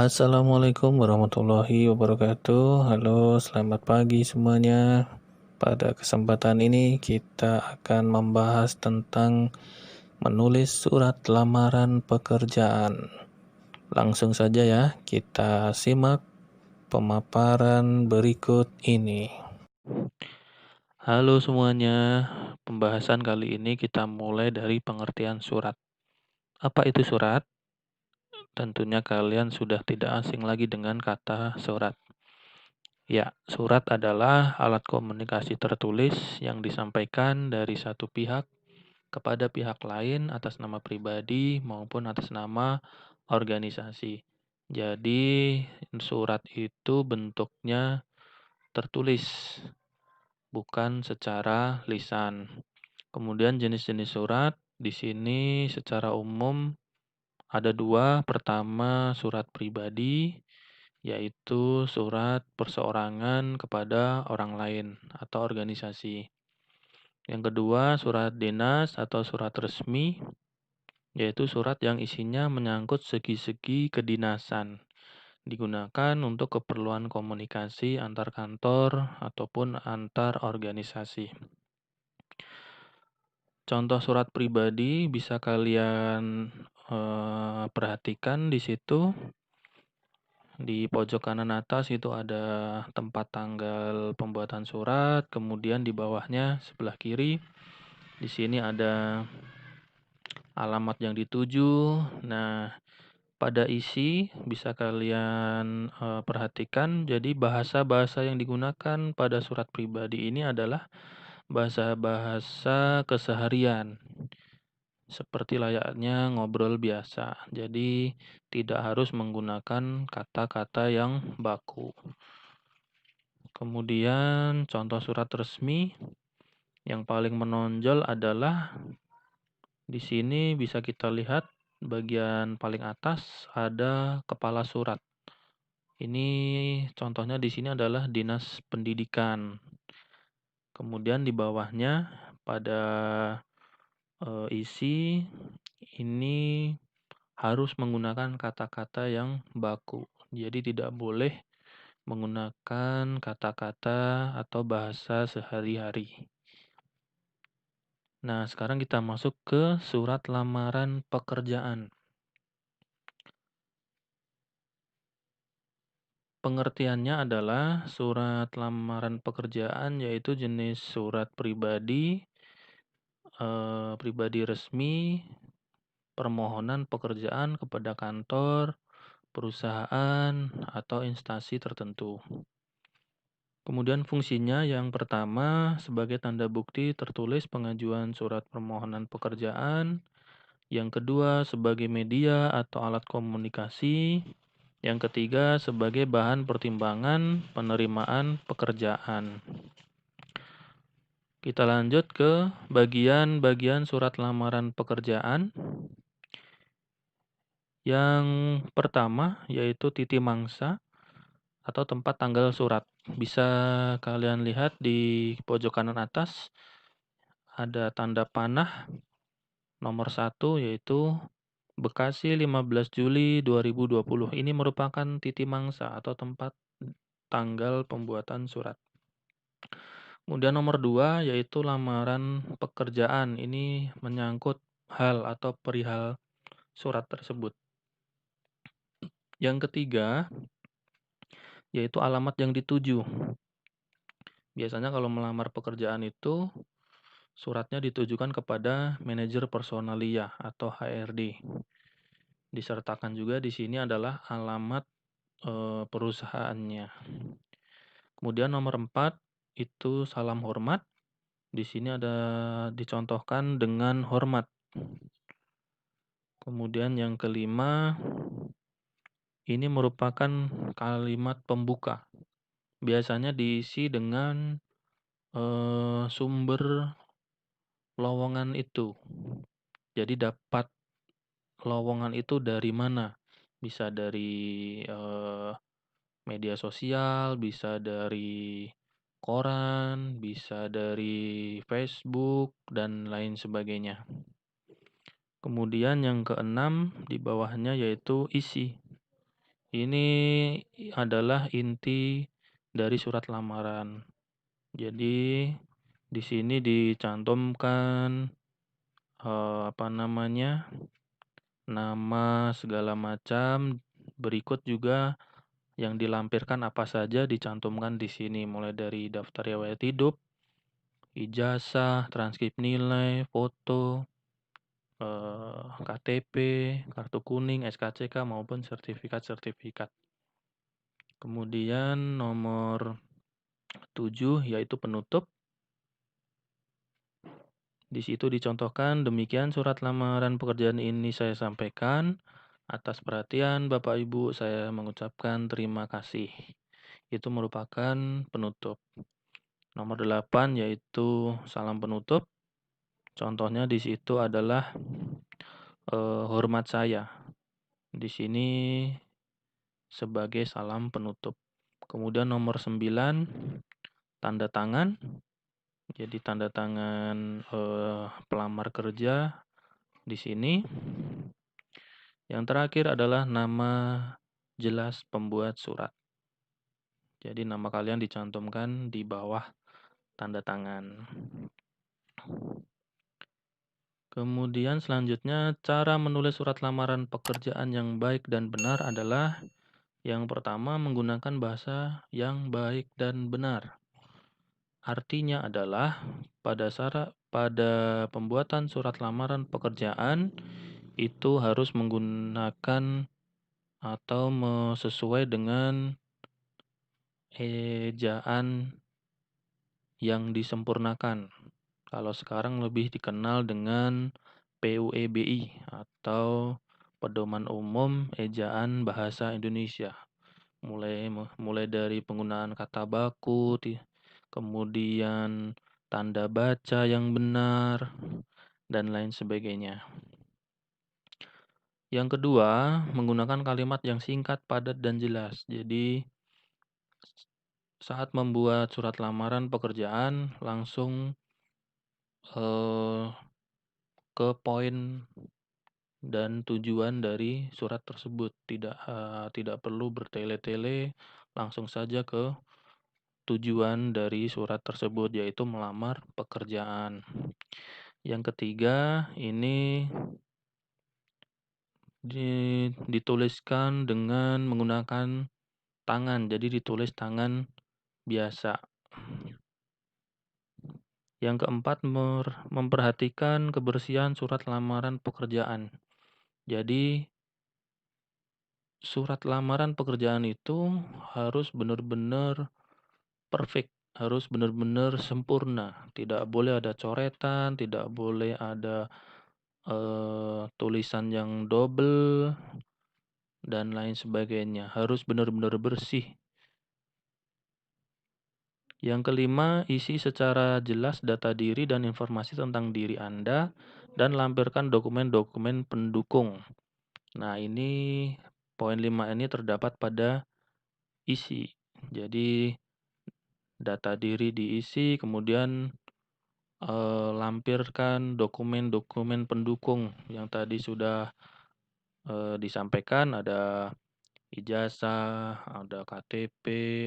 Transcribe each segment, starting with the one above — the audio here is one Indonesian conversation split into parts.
Assalamualaikum warahmatullahi wabarakatuh. Halo, selamat pagi semuanya. Pada kesempatan ini kita akan membahas tentang menulis surat lamaran pekerjaan. Langsung saja ya, kita simak pemaparan berikut ini. Halo semuanya, pembahasan kali ini kita mulai dari pengertian surat. Apa itu surat? Tentunya kalian sudah tidak asing lagi dengan kata surat. Ya, surat adalah alat komunikasi tertulis yang disampaikan dari satu pihak kepada pihak lain atas nama pribadi maupun atas nama organisasi. Jadi, surat itu bentuknya tertulis, bukan secara lisan. Kemudian jenis-jenis surat di sini secara umum ada dua. Pertama, surat pribadi, yaitu surat perseorangan kepada orang lain atau organisasi. Yang kedua, surat dinas atau surat resmi, yaitu surat yang isinya menyangkut segi-segi kedinasan, digunakan untuk keperluan komunikasi antar kantor ataupun antar organisasi. Contoh surat pribadi bisa kalian perhatikan di situ. Di pojok kanan atas itu ada tempat tanggal pembuatan surat, kemudian di bawahnya sebelah kiri di sini ada alamat yang dituju. Nah, pada isi bisa kalian perhatikan, jadi bahasa-bahasa yang digunakan pada surat pribadi ini adalah bahasa-bahasa keseharian, seperti layaknya ngobrol biasa. Jadi tidak harus menggunakan kata-kata yang baku. Kemudian contoh surat resmi yang paling menonjol adalah di sini bisa kita lihat bagian paling atas ada kepala surat. Ini contohnya di sini adalah Dinas Pendidikan. Kemudian di bawahnya pada isi ini harus menggunakan kata-kata yang baku. Jadi tidak boleh menggunakan kata-kata atau bahasa sehari-hari. Nah, sekarang kita masuk ke surat lamaran pekerjaan. Pengertiannya adalah surat lamaran pekerjaan yaitu jenis surat pribadi, pribadi resmi, permohonan pekerjaan kepada kantor, perusahaan, atau instansi tertentu. Kemudian fungsinya yang pertama sebagai tanda bukti tertulis pengajuan surat permohonan pekerjaan. Yang kedua sebagai media atau alat komunikasi. Yang ketiga sebagai bahan pertimbangan penerimaan pekerjaan. Kita lanjut ke bagian-bagian surat lamaran pekerjaan. Yang pertama yaitu titi mangsa atau tempat tanggal surat. Bisa kalian lihat di pojok kanan atas ada tanda panah nomor 1 yaitu Bekasi 15 Juli 2020. Ini merupakan titi mangsa atau tempat tanggal pembuatan surat. Kemudian nomor 2 yaitu lamaran pekerjaan. Ini menyangkut hal atau perihal surat tersebut. Yang ketiga yaitu alamat yang dituju. Biasanya kalau melamar pekerjaan itu suratnya ditujukan kepada manajer personalia atau HRD. Disertakan juga di sini adalah alamat perusahaannya. Kemudian nomor 4 itu salam hormat. Di sini ada dicontohkan dengan hormat. Kemudian yang kelima ini merupakan kalimat pembuka. Biasanya diisi dengan sumber lowongan itu. Jadi dapat lowongan itu dari mana? Bisa dari media sosial, bisa dari koran, bisa dari Facebook, dan lain sebagainya. Kemudian yang keenam di bawahnya yaitu isi. Ini adalah inti dari surat lamaran. Jadi di sini dicantumkan nama segala macam. Berikut juga yang dilampirkan apa saja dicantumkan di sini, mulai dari daftar riwayat hidup, ijazah, transkrip nilai, foto, KTP, kartu kuning, SKCK maupun sertifikat-sertifikat. Kemudian nomor 7 yaitu penutup. Di situ dicontohkan, demikian surat lamaran pekerjaan ini saya sampaikan. Atas perhatian Bapak Ibu, saya mengucapkan terima kasih. Itu merupakan penutup. Nomor 8 yaitu salam penutup. Contohnya di situ adalah hormat saya. Di sini sebagai salam penutup. Kemudian nomor 9 tanda tangan. Jadi tanda tangan pelamar kerja di sini. Yang terakhir adalah nama jelas pembuat surat. Jadi nama kalian dicantumkan di bawah tanda tangan. Kemudian selanjutnya cara menulis surat lamaran pekerjaan yang baik dan benar adalah yang pertama menggunakan bahasa yang baik dan benar. Artinya adalah pada pembuatan surat lamaran pekerjaan itu harus menggunakan atau sesuai dengan ejaan yang disempurnakan. Kalau sekarang lebih dikenal dengan PUEBI atau Pedoman Umum Ejaan Bahasa Indonesia. Mulai dari penggunaan kata baku, kemudian tanda baca yang benar, dan lain sebagainya. Yang kedua, menggunakan kalimat yang singkat, padat, dan jelas. Jadi, saat membuat surat lamaran pekerjaan, langsung ke poin dan tujuan dari surat tersebut. Tidak perlu bertele-tele, langsung saja ke tujuan dari surat tersebut, yaitu melamar pekerjaan. Yang ketiga, ini dituliskan dengan menggunakan tangan, jadi ditulis tangan biasa. Yang keempat, memperhatikan kebersihan surat lamaran pekerjaan. Jadi, surat lamaran pekerjaan itu harus benar-benar perfect, harus benar-benar sempurna. Tidak boleh ada coretan, tidak boleh ada tulisan yang double, dan lain sebagainya. Harus benar-benar bersih. Yang kelima, isi secara jelas data diri dan informasi tentang diri Anda dan lampirkan dokumen-dokumen pendukung. Nah, ini poin 5 ini terdapat pada isi. Jadi, data diri diisi, kemudian lampirkan dokumen-dokumen pendukung yang tadi sudah disampaikan, ada ijazah, ada KTP,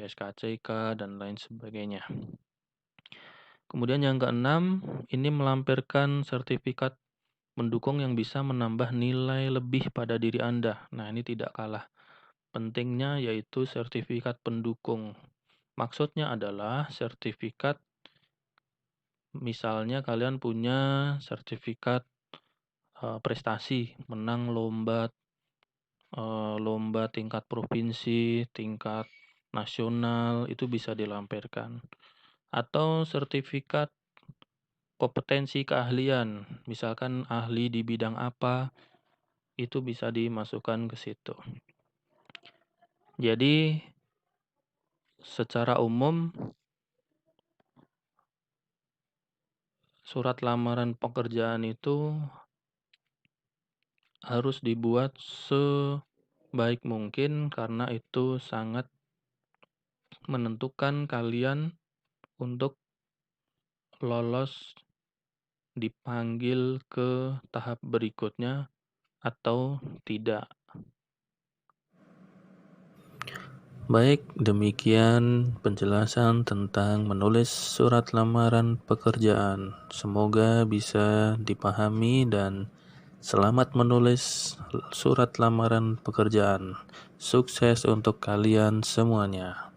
SKCK, dan lain sebagainya. Kemudian yang keenam, ini melampirkan sertifikat mendukung yang bisa menambah nilai lebih pada diri Anda. Nah, ini tidak kalah pentingnya, yaitu sertifikat pendukung. Maksudnya adalah sertifikat, misalnya kalian punya sertifikat prestasi, menang lomba tingkat provinsi, tingkat nasional, itu bisa dilampirkan. Atau sertifikat kompetensi keahlian, misalkan ahli di bidang apa, itu bisa dimasukkan ke situ. Jadi, secara umum, surat lamaran pekerjaan itu harus dibuat sebaik mungkin karena itu sangat menentukan kalian untuk lolos dipanggil ke tahap berikutnya atau tidak. Baik, demikian penjelasan tentang menulis surat lamaran pekerjaan. Semoga bisa dipahami dan selamat menulis surat lamaran pekerjaan. Sukses untuk kalian semuanya.